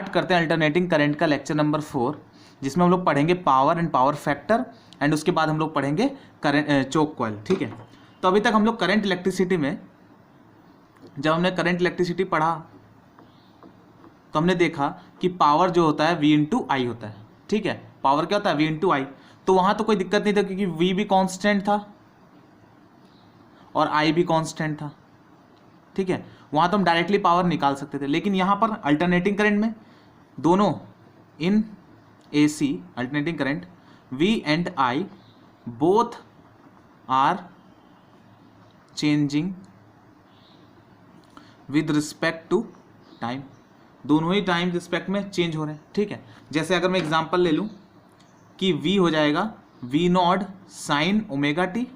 Start करते हैं alternating current का लेक्चर नंबर 4, जिसमें हम लोग पढ़ेंगे power and power factor and उसके बाद हम लोग पढ़ेंगे करंट चोक कॉइल। ठीक है, तो अभी तक हम लोग करंट इलेक्ट्रिसिटी में जब हमने करंट इलेक्ट्रिसिटी पढ़ा तो हमने देखा कि पावर जो होता है V इंटू आई होता है। ठीक है, पावर क्या होता है V इंटू आई। तो वहां तो कोई दिक्कत नहीं था क्योंकि V भी कांस्टेंट था और I भी कांस्टेंट था। ठीक है, वहां तो हम डायरेक्टली पावर निकाल सकते थे, लेकिन यहां पर अल्टरनेटिंग करंट में दोनों in AC alternating current V and I both are changing with respect to time, दोनों ही टाइम रिस्पेक्ट में चेंज हो रहे हैं। ठीक है, जैसे अगर मैं एग्जांपल ले लूं कि V हो जाएगा V naught sine omega t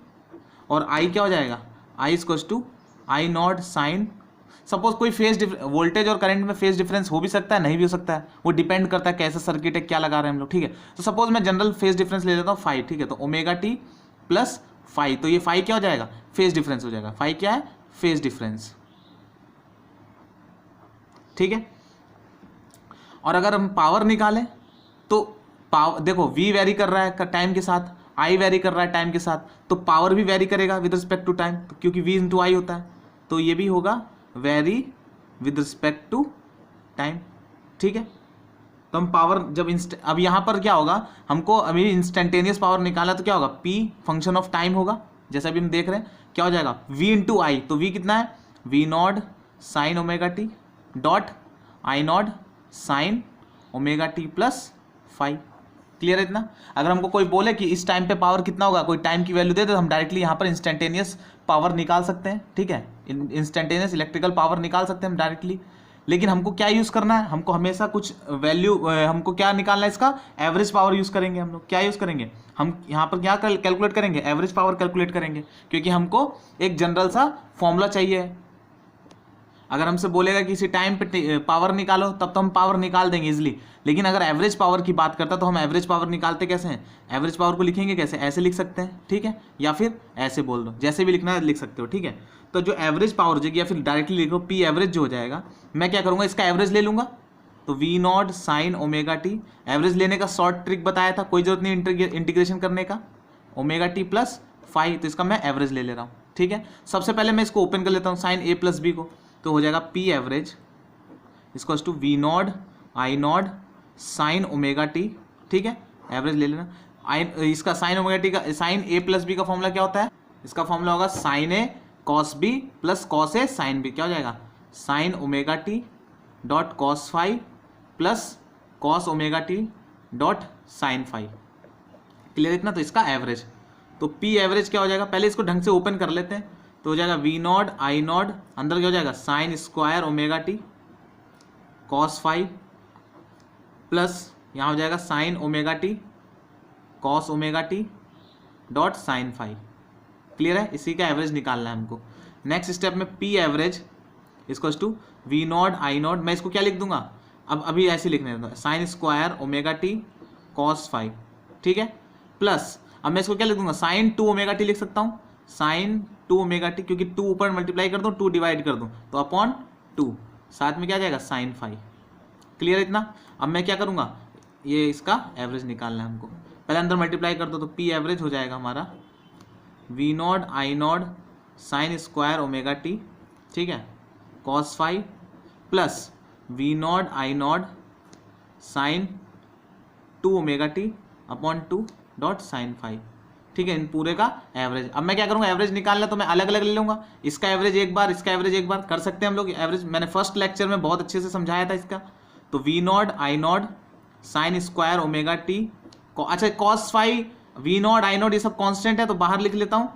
और I क्या हो जाएगा I equals to I not sine, suppose कोई फेज वोल्टेज और करंट में फेज डिफरेंस हो भी सकता है, नहीं भी हो सकता है, वो डिपेंड करता है कैसा सर्किट है, क्या लगा रहे हैं हम लोग। ठीक है, तो सपोज मैं जनरल फेज डिफरेंस ले लेता हूँ फाइव। ठीक है, तो ओमेगा टी प्लस फाइव, तो ये फाइव क्या हो जाएगा फेज डिफरेंस हो जाएगा। फाइव क्या है फेज डिफरेंस। ठीक है, और अगर हम पावर निकालें तो पावर देखो V वेरी कर रहा है टाइम के साथ, I वेरी कर रहा है टाइम के साथ, तो पावर भी वेरी करेगा विद रिस्पेक्ट टू टाइम, क्योंकि V इंटू आई होता है, तो ये भी होगा vary with respect to time. ठीक है, तो हम पावर जब अब यहाँ पर क्या होगा, हमको अभी इंस्टेंटेनियस पावर निकाला तो क्या होगा P फंक्शन ऑफ टाइम होगा, जैसा भी हम देख रहे हैं क्या हो जाएगा V इंटू आई, तो V कितना है V naught sine omega t dot I not sine omega T plus five. Clear है इतना। अगर हमको कोई बोले कि इस टाइम पे पावर कितना होगा, कोई टाइम की वैल्यू दे तो हम डायरेक्टली यहाँ पर इंस्टेंटेनियस पावर निकाल सकते हैं। ठीक है, इंस्टेंटेनियस इलेक्ट्रिकल पावर निकाल सकते हैं हम डायरेक्टली, लेकिन हमको क्या यूज़ करना है, हमको हमेशा कुछ वैल्यू, हमको क्या निकालना है, इसका एवरेज पावर यूज़ करेंगे हम लोग। क्या यूज़ करेंगे हम यहाँ पर, क्या कैलकुलेट करेंगे एवरेज पावर कैलकुलेट करेंगे, क्योंकि हमको एक जनरल सा फॉर्मूला चाहिए। अगर हमसे बोलेगा कि इसी टाइम पे पावर निकालो तब तो हम पावर निकाल देंगे इजीली, लेकिन अगर एवरेज पावर की बात करता तो हम एवरेज पावर निकालते कैसे हैं, एवरेज पावर को लिखेंगे कैसे, ऐसे लिख सकते हैं। ठीक है, या फिर ऐसे बोल दो, जैसे भी लिखना है लिख सकते हो। ठीक है, तो जो एवरेज पावर हो जाएगी या फिर डायरेक्टली लिखो P एवरेज जो हो जाएगा, मैं क्या करूँगा इसका एवरेज ले लूँगा, तो V naught sine omega T, average लेने का शॉर्ट ट्रिक बताया था, कोई जरूरत नहीं इंटीग्रेशन करने का, ओमेगा टी प्लस फाइव, तो इसका मैं एवरेज ले रहा हूँ। ठीक है, सबसे पहले मैं इसको ओपन कर लेता हूँ साइन A प्लस बी को, तो हो जाएगा P एवरेज इसको to V not I not sine omega t. ठीक है, एवरेज ले लेना। आई इसका साइन ओमेगा टी का साइन A प्लस बी का फॉर्मूला क्या होता है, इसका फॉर्मूला होगा sine A cos B plus cos A sine B, क्या हो जाएगा sine omega t dot cos phi plus cos omega t dot sine phi. Clear इतना। तो इसका एवरेज, तो P एवरेज क्या हो जाएगा, पहले इसको ढंग से ओपन कर लेते हैं, तो हो जाएगा V नॉट आई नॉट, अंदर क्या हो जाएगा sine square omega t cos phi plus यहाँ हो जाएगा sine omega t cos omega t dot sine phi. Clear है, इसी का एवरेज निकालना है हमको। नेक्स्ट स्टेप में P एवरेज इसको to V not I naught, मैं इसको क्या लिख दूंगा, अब अभी ऐसे लिखने दूंगा sign square omega t cos five. ठीक है, प्लस अब मैं इसको क्या लिख दूंगा साइन टू ओमेगा टी लिख सकता हूँ, साइन टू ओमेगा टी, क्योंकि टू ऊपर मल्टीप्लाई कर दूँ, टू डिवाइड कर दूँ तो अपॉन टू, साथ में क्या आ जाएगा साइन फाइव। क्लियर है इतना। अब मैं क्या करूँगा, ये इसका एवरेज निकालना है हमको, पहले अंदर मल्टीप्लाई कर दो तो P एवरेज हो जाएगा हमारा V not I not sine square omega t, ठीक है, cos phi plus V not I not sine two omega t upon two dot sine phi. ठीक है, इन पूरे का एवरेज। अब मैं क्या करूंगा, एवरेज निकालना तो मैं अलग अलग ले लूंगा, इसका एवरेज एक बार, इसका एवरेज एक बार, कर सकते हैं हम लोग एवरेज। मैंने फर्स्ट लेक्चर में बहुत अच्छे से समझाया था इसका। तो V not I not sine square omega t, अच्छा cos five V not I not ये सब कांस्टेंट है तो बाहर लिख लेता हूँ,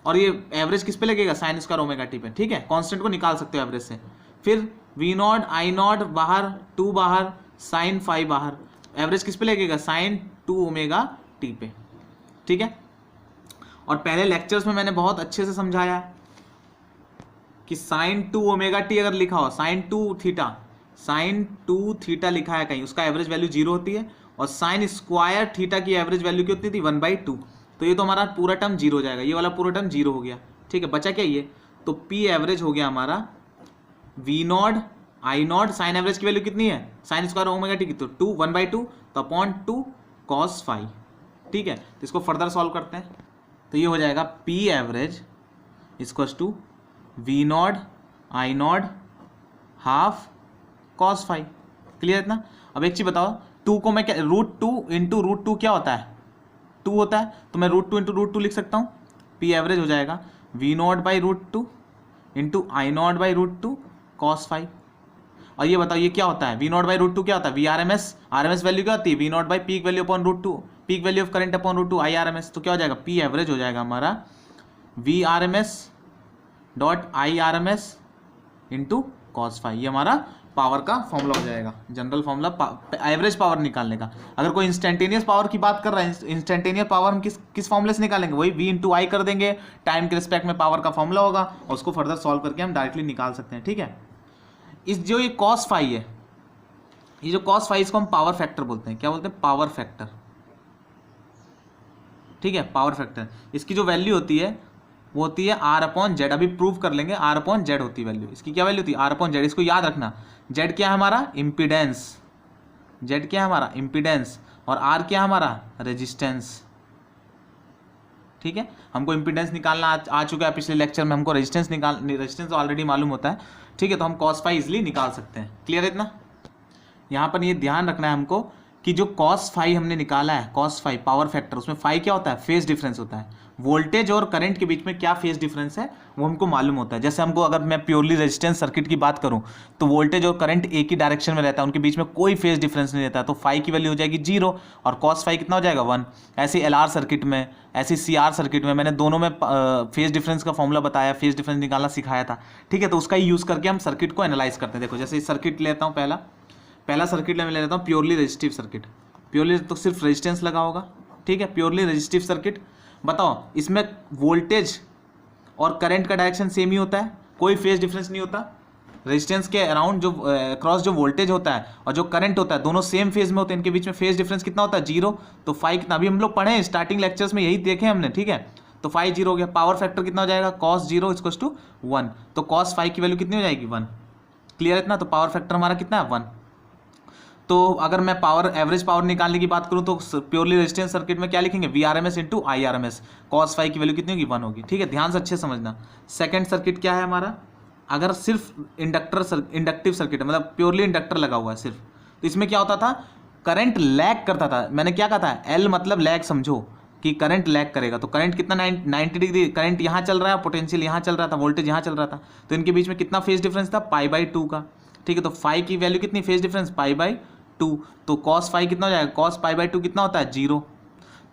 और ये एवरेज किस पे लगेगा साइन स्क्वायर ओमेगा टी पे। ठीक है, कांस्टेंट को निकाल सकते हो एवरेज से। फिर V नॉट आई नॉट बाहर, टू बाहर, साइन फाइव बाहर, एवरेज किस पे लगेगा साइन टू ओमेगा टी पे। ठीक है, और पहले लेक्चर्स में मैंने बहुत अच्छे से समझाया कि साइन टू ओमेगा टी अगर लिखा हो, साइन टू थीटा लिखा है कहीं, उसका एवरेज वैल्यू जीरो होती है, और साइन स्क्वायर थीटा की एवरेज वैल्यू क्या होती थी 1/2, तो ये तो हमारा पूरा टर्म जीरो हो जाएगा, ये वाला पूरा टर्म जीरो हो गया। ठीक है, बचा क्या ये, तो P एवरेज हो गया हमारा V not I not sine average की वैल्यू कितनी है, साइन स्क्वायर ओमेगा टी की, तो 2 1/2 तो अपॉन 2 cos फाई। ठीक है, तो इसको फर्दर सॉल्व करते हैं, तो ये हो जाएगा P average equals to V naught I naught half cos phi. Clear है ना। अब एक चीज बताओ, 2 को मैं क्या √2 इंटू √2 क्या होता है, 2 होता है, तो मैं √2 इंटू √2 लिख सकता हूँ। पी एवरेज हो जाएगा V naught by √2 into I naught by √2 cos phi. और ये बताओ ये क्या होता है, वी नॉट बाई √2 क्या होता है, V R M S value क्या होती है, V naught by peak value upon √2, peak value of current upon √2 I R M S. तो क्या हो जाएगा, पी एवरेज हो जाएगा हमारा V R M S dot I R M S into cos phi. ये हमारा पावर का फॉर्मूला हो जाएगा, जनरल फॉर्मूला एवरेज पावर निकालने का। अगर कोई इंस्टेंटेनियस पावर की बात कर रहा है, इंस्टेंटेनियस पावर हम किस फॉर्मूले से निकालेंगे, वही v इंटू आई कर देंगे, टाइम के रिस्पेक्ट में पावर का फॉर्मूला होगा, और उसको फर्दर सॉल्व करके हम डायरेक्टली निकाल सकते हैं। ठीक है, इस जो ये cos फाई है, ये जो cos फाई इसको हम पावर फैक्टर बोलते हैं। क्या बोलते हैं, पावर फैक्टर। ठीक है, पावर फैक्टर। इसकी जो वैल्यू होती है वो होती है R अपॉन जेड। अभी प्रूव कर लेंगे, R अपॉन जेड होती है वैल्यू। इसकी क्या वैल्यू होती है, R अपॉन जेड। इसको याद रखना, जेड क्या है हमारा, इम्पीडेंस, जेड क्या है हमारा, इम्पीडेंस, और R क्या है हमारा, रेजिस्टेंस। ठीक है, हमको इम्पीडेंस निकालना आ चुका है पिछले लेक्चर में, हमको रेजिस्टेंस ऑलरेडी मालूम होता है। ठीक है, तो हम cos फाई इजिली निकाल सकते हैं। क्लियर है इतना। यहाँ पर ये ध्यान रखना है हमको कि जो cos फाई हमने निकाला है, cos फाई पावर फैक्टर, उसमें फाई क्या होता है, फेज डिफरेंस होता है। वोल्टेज और करंट के बीच में क्या फेज डिफरेंस है वो हमको मालूम होता है। जैसे हमको, अगर मैं प्योरली रेजिस्टेंस सर्किट की बात करूं, तो वोल्टेज और करंट एक ही डायरेक्शन में रहता है, उनके बीच में कोई फेज डिफरेंस नहीं रहता, तो फाई की वैल्यू हो जाएगी 0 और cos फाई कितना हो जाएगा 1। ऐसे LR सर्किट में, ऐसी CR सर्किट में, मैंने दोनों में फेज डिफरेंस का फॉर्मूला बताया, फेज डिफरेंस निकालना सिखाया था। ठीक है, तो उसका ही यूज़ करके हम सर्किट को एनालाइज करते हैं। देखो जैसे सर्किट लेता हूँ, पहला सर्किट मैं ले लेता हूँ प्योरली रेजिस्टिव सर्किट। प्योरली तो सिर्फ रेजिस्टेंस लगा होगा। ठीक है, प्योरली रेजिस्टिव सर्किट। बताओ इसमें वोल्टेज और करंट का डायरेक्शन सेम ही होता है, कोई फेज डिफरेंस नहीं होता। रेजिस्टेंस के अराउंड जो क्रॉस जो वोल्टेज होता है और जो करंट होता है, दोनों सेम फेज में होते हैं, इनके बीच में फेज डिफरेंस कितना होता है, 0। तो फाई कितना, अभी हम लोग पढ़े स्टार्टिंग लेक्चर्स में, यही देखे हमने। ठीक है, तो फाई 0 हो गया। पावर फैक्टर कितना हो जाएगा, cos 0 इक्वल्स टू 1, तो cos फाई की वैल्यू कितनी हो जाएगी, 1। क्लियर है इतना। तो पावर फैक्टर हमारा कितना है, 1। तो अगर मैं पावर एवरेज पावर निकालने की बात करूं तो प्योरली रेजिस्टेंस सर्किट में क्या लिखेंगे, V R M S into I R M S. cos phi की वैल्यू कितनी होगी, 1 होगी। ठीक है, ध्यान से अच्छे समझना। सेकंड सर्किट क्या है हमारा, अगर सिर्फ इंडक्टिव सर्किट है, मतलब प्योरली इंडक्टर लगा हुआ है सिर्फ, तो इसमें क्या होता था, करंट लैग करता था। मैंने क्या कहा था, एल मतलब लैग समझो कि करंट लैग करेगा। तो करंट कितना 90 डिग्री, करंट यहाँ चल रहा है, पोटेंशियल यहाँ चल रहा था, वोल्टेज यहाँ चल रहा था, तो इनके बीच में कितना फेज डिफरेंस था, π/2 का। ठीक है, तो फाई की वैल्यू कितनी, फेज डिफरेंस π/2, तो cos फाई कितना हो जाएगा, cos π/2 कितना होता है, 0।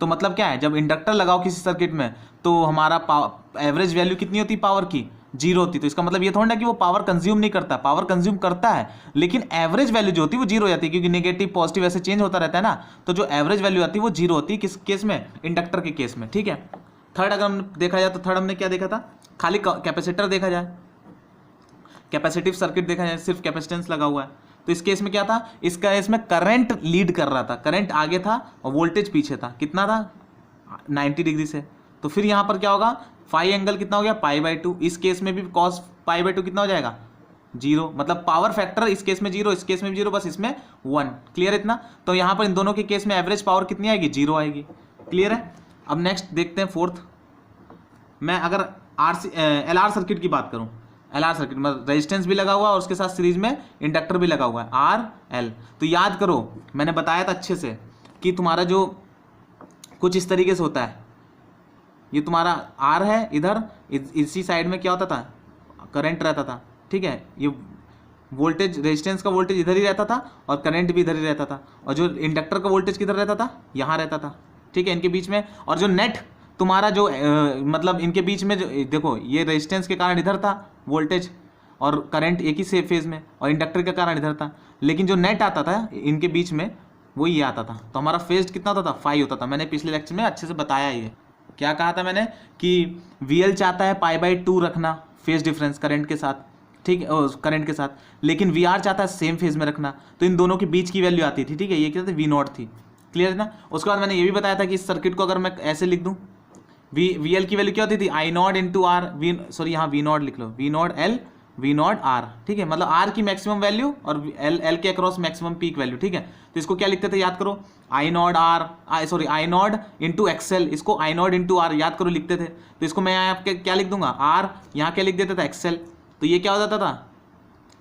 तो मतलब क्या है, जब इंडक्टर लगाओ किसी सर्किट में तो हमारा एवरेज वैल्यू कितनी होती है, पावर की 0 होती। तो इसका मतलब ये थोड़ा ना कि वो पावर कंज्यूम नहीं करता, पावर कंज्यूम करता है, लेकिन एवरेज वैल्यू जो होती है वो 0 हो जाती है, क्योंकि नेगेटिव पॉजिटिव ऐसे चेंज होता रहता है ना। तो जो एवरेज वैल्यू आती है वो 0 होती है, किस केस में, इंडक्टर के केस में। ठीक है, थर्ड अगर हम देखा जाए तो थर्ड हमने क्या देखा था, खाली कैपेसिटर देखा जाए, कैपेसिटिव सर्किट देखा जाए, सिर्फ कैपेसिटेंस लगा हुआ है। तो इस केस में क्या था, इस केस में करंट लीड कर रहा था, करंट आगे था और वोल्टेज पीछे था, कितना था, 90 डिग्री से। तो फिर यहाँ पर क्या होगा, फाई एंगल कितना हो गया, π/2। इस केस में भी cos π/2 कितना हो जाएगा, 0। मतलब पावर फैक्टर इस केस में 0, इस केस में भी 0, बस इसमें 1। क्लियर इतना। तो यहाँ पर इन दोनों के केस में एवरेज पावर कितनी आएगी, 0 आएगी। क्लियर है। अब नेक्स्ट देखते हैं फोर्थ। मैं अगर LR सर्किट की बात करूँ, LR सर्किट में रेजिस्टेंस भी लगा हुआ है और उसके साथ सीरीज में इंडक्टर भी लगा हुआ है, RL। तो याद करो, मैंने बताया था अच्छे से कि तुम्हारा जो कुछ इस तरीके से होता है, ये तुम्हारा R है, इधर इसी साइड में क्या होता था, करंट रहता था। ठीक है, ये वोल्टेज, रेजिस्टेंस का वोल्टेज इधर ही रहता था और करंट भी इधर ही रहता था, और जो इंडक्टर का वोल्टेज किधर रहता था, यहाँ रहता था। ठीक है, इनके बीच में, और जो नेट तुम्हारा जो मतलब इनके बीच में जो देखो, ये रेजिस्टेंस के कारण इधर था वोल्टेज और करंट एक ही से फेज में, और इंडक्टर के कारण इधर था, लेकिन जो नेट आता था इनके बीच में वो ये आता था। तो हमारा फेज कितना होता था, फाई होता था। मैंने पिछले लेक्चर में अच्छे से बताया, ये क्या कहा था मैंने कि VL चाहता है π/2 रखना फेज डिफरेंस करंट के साथ, ठीक है, करंट के साथ, लेकिन VR चाहता है सेम फेज में रखना। तो इन दोनों के बीच की वैल्यू आती थी। ठीक है, ये क्या था, V0 थी। क्लियर है ना। उसके बाद मैंने ये भी बताया था कि इस सर्किट को अगर मैं ऐसे लिख दूँ, VL की वैल्यू क्या होती थी, I0 इंटू R, सॉरी यहाँ V0 लिख लो, V0 L V not R, ठीक है, मतलब आर की मैक्सिमम वैल्यू और एल के अक्रॉस मैक्सिमम पीक वैल्यू, ठीक है। तो इसको क्या लिखते थे याद करो, i not R, i not into XL, इसको आई नॉट इंटू आर याद करो लिखते थे। तो इसको मैं आपके क्या लिख दूंगा, आर, यहाँ क्या लिख देता था एक्सएल, तो ये क्या हो जाता था,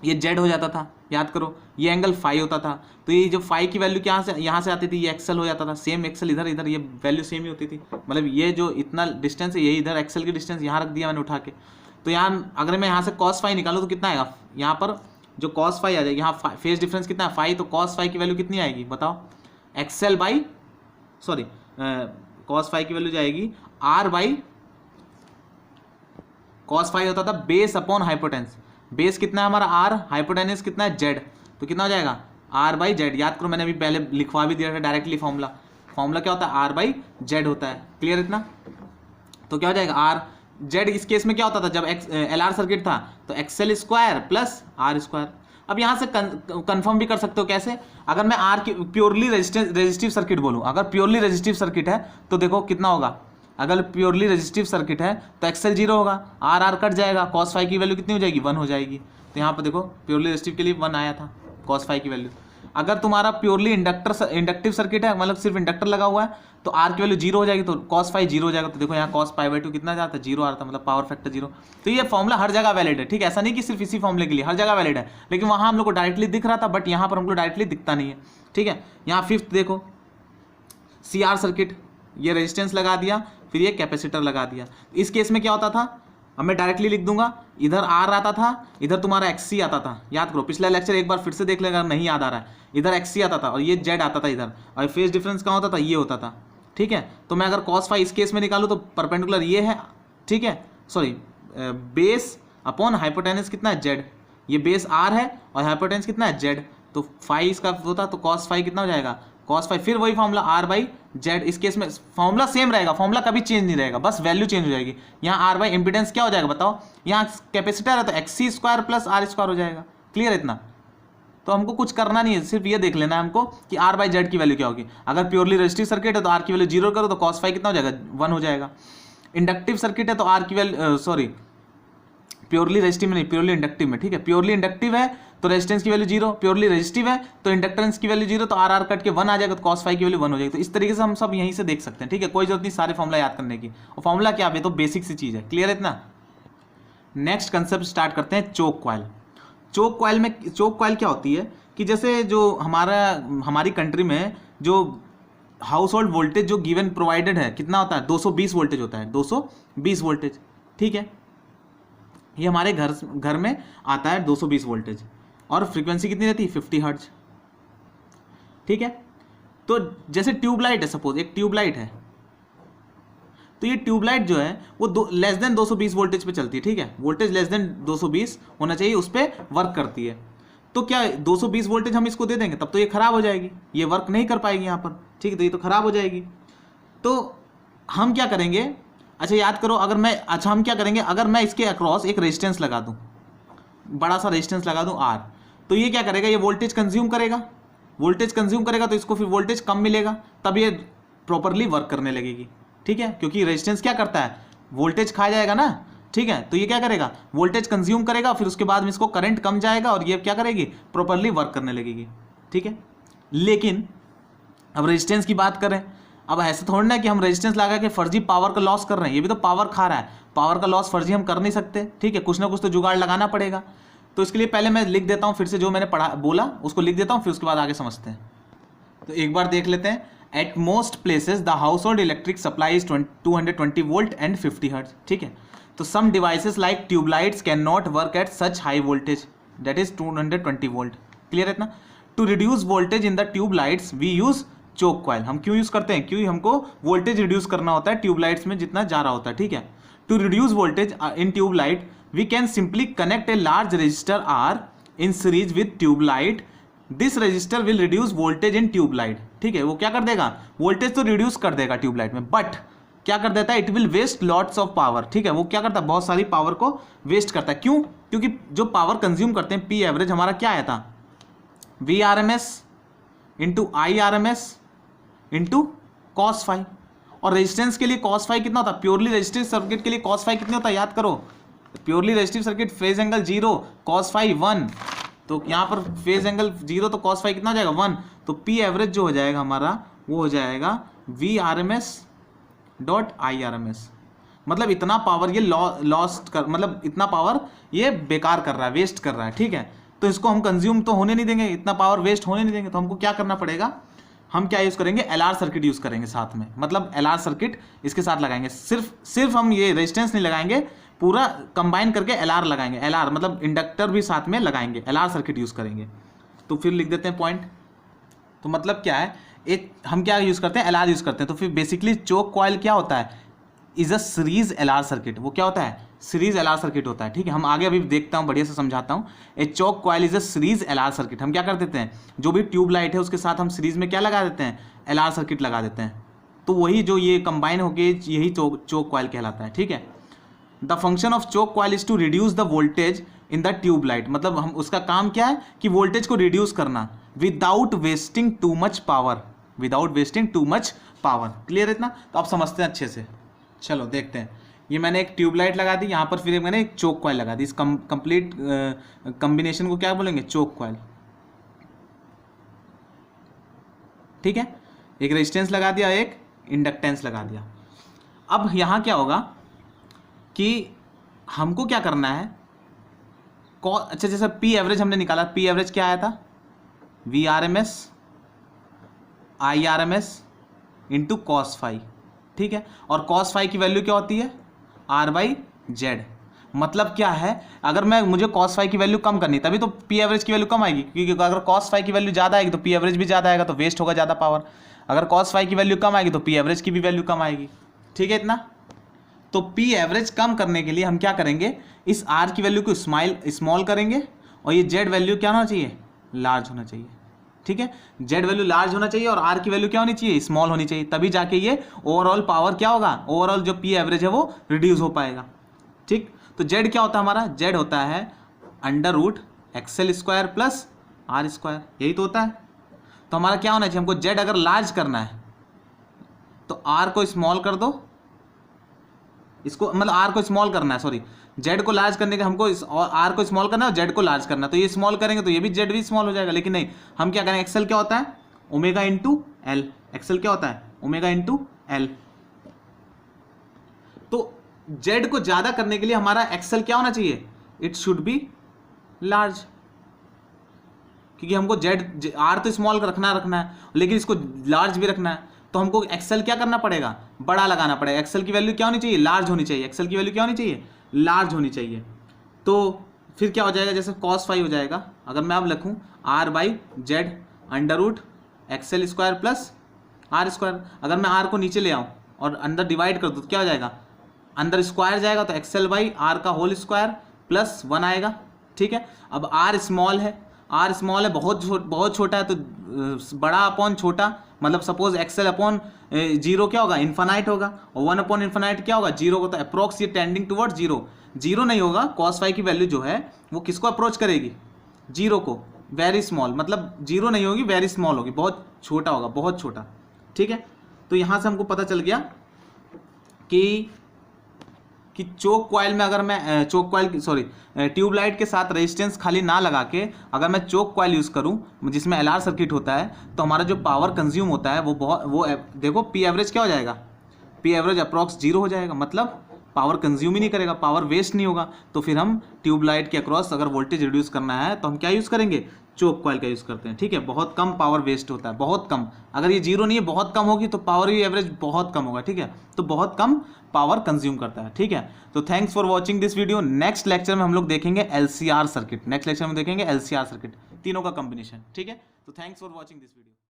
ये जेड हो जाता था, याद करो, ये एंगल फाई होता था। तो ये जो फाई की वैल्यू यहाँ से आती थी, ये एक्सएल हो जाता था, सेम एक्सएल इधर इधर ये वैल्यू सेम ही होती थी, मतलब ये जो इतना डिस्टेंस है यही इधर एक्सएल की डिस्टेंस यहाँ रख दिया मैंने उठा के। तो यहाँ अगर मैं यहाँ से कॉस फाई निकालूँ तो कितना आएगा, यहाँ पर जो कॉस फाई आ जाएगी, यहाँ फेज डिफरेंस कितना है फाई, तो कॉस फाई की वैल्यू कितनी आएगी बताओ, XL by sorry cos phi की वैल्यू जाएगी आर बाई, कॉस फाई होता था बेस अपॉन हाइपोटेंस, बेस कितना है हमारा आर, हाइपोटेनस कितना है जेड, तो कितना हो जाएगा आर बाई जेड। याद करो मैंने अभी पहले लिखवा भी दिया था डायरेक्टली फॉर्मूला, फॉर्मूला क्या होता है आर बाई जेड होता है, क्लियर इतना। तो क्या हो जाएगा आर जेड, इस केस में क्या होता था जब एल आर सर्किट था तो XL square plus R square. अब यहाँ से कंफर्म भी कर सकते हो कैसे, अगर मैं आर की प्योरली रेजिस्टिव सर्किट बोलूँ, अगर प्योरली रेजिस्टिव सर्किट है तो देखो कितना होगा, अगर प्योरली रेजिस्टिव सर्किट है तो एक्सएल 0 होगा, आर कट जाएगा, कॉस फाई की वैल्यू कितनी हो जाएगी 1 हो जाएगी। तो यहाँ पर देखो प्योरली रेजिस्टिव के लिए 1 आया था कॉस फाई की वैल्यू। अगर तुम्हारा प्योरली इंडक्टिव सर्किट है, मतलब सिर्फ इंडक्टर लगा हुआ है, तो आर की वैल्यू 0 हो जाएगी, तो कॉस फाई 0 हो जाएगा। तो देखो यहाँ कॉस पाई बाई 2 कितना जाता है 0 आ रहा था, मतलब पावर फैक्टर 0। तो ये फॉर्मूला हर जगह वैलिड है, ठीक है, ऐसा नहीं कि सिर्फ इसी फॉर्मूले के लिए, हर जगह वैलिड है, लेकिन वहाँ हम लोग को डायरेक्टली दिख रहा था, बट यहाँ पर हमको डायरेक्टली दिखता नहीं है, ठीक है। यहाँ फिफ्थ देखो सी आर सर्किट, ये रेजिस्टेंस लगा दिया, फिर ये कैपेसिटर लगा दिया। इस केस में क्या होता था, अब मैं डायरेक्टली लिख दूंगा, इधर आर आता था, इधर तुम्हारा एक्सी आता था, याद करो पिछला लेक्चर एक बार फिर से देख लेगा नहीं याद आ रहा है, इधर एक्सी आता था और ये जेड आता था इधर, और फेज डिफरेंस कहाँ होता था ये होता था, ठीक है। तो मैं अगर कॉस फाई इस केस में निकालूँ तो परपेंडिकुलर ये है, ठीक है, सॉरी बेस अपॉन हाइपोटेनस कितना है जेड, ये बेस आर है और हाइपोटेनस कितना है जेड, तो फाई इसका होता तो कॉस फाई कितना हो जाएगा कॉस फाई, फिर वही फॉर्मूला आर बाई जेड। इस केस में फॉर्मूला सेम रहेगा, फॉर्मूला कभी चेंज नहीं रहेगा, बस वैल्यू चेंज हो जाएगी। यहाँ आर बाई इम्पीडेंस क्या हो जाएगा बताओ, यहाँ कैपेसिटर है तो XC square plus R square हो जाएगा, क्लियर इतना। तो हमको कुछ करना नहीं है, सिर्फ ये देख लेना है हमको कि आर बाई जेड की वैल्यू क्या होगी। अगर प्योरली रेजिस्टिव सर्किट है तो आर की वैल्यू 0 करो तो कॉस फाई कितना हो जाएगा 1 हो जाएगा। इंडक्टिव सर्किट है तो आर की वैल्यू सॉरी प्योरली रेजिस्टिव में नहीं, प्योरली इंडक्टिव में, ठीक है, प्योरली इंडक्टिव है तो रेजिस्टेंस की वैल्यू 0, प्योरली रेजिस्टिव है तो इंडक्टेंस की वैल्यू 0, तो आर कट के 1 आ जाएगा तो कॉस फाई की वैल्यू 1 हो जाएगी। तो इस तरीके से हम सब यहीं से देख सकते हैं, ठीक है, कोई जरूरत नहीं सारे फॉर्मूला याद करने की, और फॉर्मूला क्या है तो बेसिक सी चीज़ है, क्लियर है इतना। नेक्स्ट कंसेप्ट स्टार्ट करते हैं चोक कॉइल। चोक कॉइल में, चोक कॉइल क्या होती है कि जैसे जो हमारी कंट्री में जो हाउस होल्ड वोल्टेज जो गिवन प्रोवाइडेड है कितना होता है 220 वोल्टेज होता है, 220 वोल्टेज, ठीक है, ये हमारे घर में आता है 220 वोल्टेज, और फ्रीक्वेंसी कितनी रहती है 50 हर्ट्ज, ठीक है। तो जैसे ट्यूबलाइट है, सपोज एक ट्यूबलाइट है, तो ये ट्यूबलाइट जो है वो लेस देन 220 वोल्टेज पे चलती है, ठीक है, वोल्टेज लेस देन 220 होना चाहिए, उस पर वर्क करती है। तो क्या 220 वोल्टेज हम इसको दे देंगे तब तो ये खराब हो जाएगी, ये वर्क नहीं कर पाएगी यहाँ पर, ठीक है, तो ये तो खराब हो जाएगी। तो हम क्या करेंगे, अच्छा याद करो, अगर मैं, अच्छा हम क्या करेंगे, अगर मैं इसके अक्रॉस एक रेजिस्टेंस लगा दूं, बड़ा सा रेजिस्टेंस लगा दूं आर, तो ये क्या करेगा, ये वोल्टेज कंज्यूम करेगा, वोल्टेज कंज्यूम करेगा तो इसको फिर वोल्टेज कम मिलेगा, तब ये प्रॉपरली वर्क करने लगेगी, ठीक है, क्योंकि रेजिस्टेंस क्या करता है वोल्टेज खा जाएगा ना, ठीक है। तो ये क्या करेगा वोल्टेज कंज्यूम करेगा, फिर उसके बाद में इसको करंट कम जाएगा और ये क्या करेगी प्रॉपरली वर्क करने लगेगी, ठीक है। लेकिन अब रेजिस्टेंस की बात करें, अब ऐसा थोड़ी ना कि हम रेजिस्टेंस लगा के फर्जी पावर का लॉस कर रहे हैं, ये भी तो पावर खा रहा है, पावर का लॉस फर्जी हम कर नहीं सकते, ठीक है, कुछ ना कुछ तो जुगाड़ लगाना पड़ेगा। तो इसके लिए पहले मैं लिख देता हूँ, फिर से जो मैंने बोला उसको लिख देता हूँ, फिर उसके बाद आगे समझते हैं। तो एक बार देख लेते हैं, at most places the household electric supply is 220 volt and 50 hertz, ठीक है। तो some devices like tubelights can not work at such high voltage, that is 220 volt, clear है इतना। To reduce voltage in the tubelights we use choke coil, हम क्यों use करते हैं, क्योंकि हमको वोल्टेज रिड्यूस करना होता है ट्यूबलाइट्स में जितना जा रहा होता है, ठीक है। To reduce voltage in tubelight we can simply connect a large resistor R in series with tubelight, this resistor will reduce voltage in tubelight, ठीक है। वो क्या कर देगा वोल्टेज तो रिड्यूस कर देगा ट्यूबलाइट में, बट क्या कर देता है it will waste lots of power, ठीक है। वो क्या करता है बहुत सारी पावर को वेस्ट करता है, क्यों, क्योंकि जो पावर कंज्यूम करते हैं पी एवरेज हमारा क्या आया था V R M S into I R M S into cos phi, और रेजिस्टेंस के लिए कॉस फाई कितना होता है, प्योरली रेजिस्टेंस सर्किट के लिए कॉस फाई कितना होता है याद करो purely resistive circuit phase angle 0, cos phi 1, तो यहाँ पर फेज एंगल 0 तो कॉस फाई कितना हो जाएगा 1, तो पी एवरेज जो हो जाएगा हमारा वो हो जाएगा V R M S dot I R M S. मतलब इतना पावर ये लॉस्ट कर, मतलब इतना पावर ये बेकार कर रहा है, वेस्ट कर रहा है, ठीक है। तो इसको हम कंज्यूम तो होने नहीं देंगे, इतना पावर वेस्ट होने नहीं देंगे, तो हमको क्या करना पड़ेगा, हम क्या यूज़ करेंगे, एलआर सर्किट यूज़ करेंगे साथ में, मतलब एलआर सर्किट इसके साथ लगाएंगे। सिर्फ हम ये रेजिस्टेंस नहीं लगाएंगे, पूरा कंबाइन करके एलआर लगाएंगे, एलआर मतलब इंडक्टर भी साथ में लगाएंगे, एलआर सर्किट यूज़ करेंगे। तो फिर लिख देते हैं पॉइंट। तो मतलब क्या है, एक हम क्या यूज़ करते हैं, एलआर यूज़ करते हैं। तो फिर बेसिकली चोक कॉइल क्या होता है, is a series LR circuit. वो क्या होता है, सीरीज एलआर सर्किट होता है, ठीक है। हम आगे अभी देखता हूँ, बढ़िया से समझाता हूँ। A choke coil is a series LR circuit. हम क्या कर देते हैं, जो भी ट्यूब लाइट है उसके साथ हम सीरीज में क्या लगा देते हैं, एलआर सर्किट लगा देते हैं। तो वही जो ये कंबाइन होके यही चोक कॉइल कहलाता है, ठीक है। The function of choke coil is to reduce the voltage in the tube light. मतलब हम उसका काम क्या है कि वोल्टेज को रिड्यूस करना without wasting too much power, without wasting too much power. Clear है इतना? तो आप समझते हैं अच्छे से। चलो देखते हैं। ये मैंने एक ट्यूबलाइट लगा दी, यहाँ पर फिर मैंने एक चोक कॉइल लगा दी। इस कंप्लीट कॉम्बिनेशन को क्या बोलेंगे, चोक कॉइल, ठीक है। एक रेजिस्टेंस लगा दिया, एक इंडक्टेंस लगा दिया। अब यहाँ क्या होगा कि हमको क्या करना है, अच्छा जैसे पी एवरेज हमने निकाला, पी एवरेज क्या आया था, V R M S I R M S into cos phi, ठीक है। और कॉस फाई की वैल्यू क्या होती है, आर बाई जेड। मतलब क्या है, अगर मुझे कॉस फाई की वैल्यू कम करनी तभी तो पी एवरेज की वैल्यू कम आएगी, क्योंकि अगर कॉस फाई की वैल्यू ज़्यादा आएगी तो पी एवरेज भी ज़्यादा आएगा, तो वेस्ट होगा ज़्यादा पावर। अगर कॉस फाई की वैल्यू कम आएगी तो पी एवरेज की भी वैल्यू कम आएगी, ठीक है इतना। तो पी एवरेज कम करने के लिए हम क्या करेंगे, इस आर की वैल्यू को स्मॉल करेंगे, और ये जेड वैल्यू क्या होना चाहिए, लार्ज होना चाहिए, ठीक है। जेड वैल्यू लार्ज होना चाहिए और आर की वैल्यू क्या होनी चाहिए, स्मॉल होनी चाहिए, तभी जाके ये ओवरऑल पावर क्या होगा, ओवरऑल जो पी एवरेज है वो रिड्यूस हो पाएगा, ठीक। तो जेड क्या होता है हमारा, जेड होता है under root XL square plus R square, यही तो होता है। तो हमारा क्या होना चाहिए, हमको जेड अगर लार्ज करना है तो आर को स्मॉल कर दो, इसको मतलब आर को स्मॉल करना है, सॉरी जेड को लार्ज करने के हमको आर को स्मॉल करना है और जेड को लार्ज करना है। तो ये स्मॉल करेंगे तो ये भी जेड भी स्मॉल हो जाएगा, लेकिन नहीं, हम क्या करेंगे, एक्सएल क्या होता है, ओमेगा इंटू एल। एक्सएल क्या होता है, ओमेगा इंटू एल। तो जेड को ज्यादा करने के लिए हमारा एक्सएल क्या होना चाहिए, इट शुड बी लार्ज, क्योंकि हमको जेड आर तो स्मॉल रखना है, लेकिन इसको लार्ज भी रखना है। तो हमको एक्सएल क्या करना पड़ेगा, बड़ा लगाना पड़ेगा। एक्सएल की वैल्यू क्या होनी चाहिए, लार्ज होनी चाहिए। एक्सएल की वैल्यू क्या होनी चाहिए, लार्ज होनी चाहिए। तो फिर क्या हो जाएगा, जैसे कॉस फाई हो जाएगा, अगर मैं अब लिखूं R by Z under root XL square plus R square. अगर मैं आर को नीचे ले आऊं और अंदर डिवाइड कर दूं तो क्या हो जाएगा, अंदर स्क्वायर जाएगा तो एक्सएल बाई आर का होल स्क्वायर प्लस 1 आएगा, ठीक है। अब आर स्मॉल है, आर स्मॉल है, बहुत छोटा है, तो बड़ा अपॉन छोटा, मतलब सपोज एक्सएल अपॉन 0 क्या होगा, इन्फानाइट होगा, और 1 अपॉन इन्फानाइट क्या होगा, 0 होता है। अप्रोक्स ये टेंडिंग टुवर्ड 0, 0 नहीं होगा। कॉस फाई की वैल्यू जो है वो किसको अप्रोच करेगी, 0 को, वेरी स्मॉल, मतलब 0 नहीं होगी, वेरी स्मॉल होगी, बहुत छोटा होगा, बहुत छोटा, ठीक है। तो यहाँ से हमको पता चल गया कि चोक कॉइल में अगर मैं ट्यूबलाइट के साथ रेजिस्टेंस खाली ना लगा के अगर मैं चोक कॉइल यूज़ करूं जिसमें एलआर सर्किट होता है, तो हमारा जो पावर कंज्यूम होता है वो देखो पी एवरेज क्या हो जाएगा, पी एवरेज अप्रॉक्स 0 हो जाएगा, मतलब पावर कंज्यूम ही नहीं करेगा, पावर वेस्ट नहीं होगा। तो फिर हम ट्यूबलाइट के अक्रॉस अगर वोल्टेज रिड्यूस करना है तो हम क्या यूज़ करेंगे, चोक कॉइल का यूज़ करते हैं, ठीक है। बहुत कम पावर वेस्ट होता है, बहुत कम। अगर ये 0 नहीं है, बहुत कम होगी तो पावर भी एवरेज बहुत कम होगा, ठीक है। तो बहुत कम पावर कंज्यूम करता है, ठीक है। तो thanks for watching this video. Next lecture में हम लोग देखेंगे एलसीआर सर्किट, नेक्स्ट लेक्चर में देखेंगे एलसीआर सर्किट, तीनों का कॉम्बिनेशन, ठीक है। तो thanks for watching this video.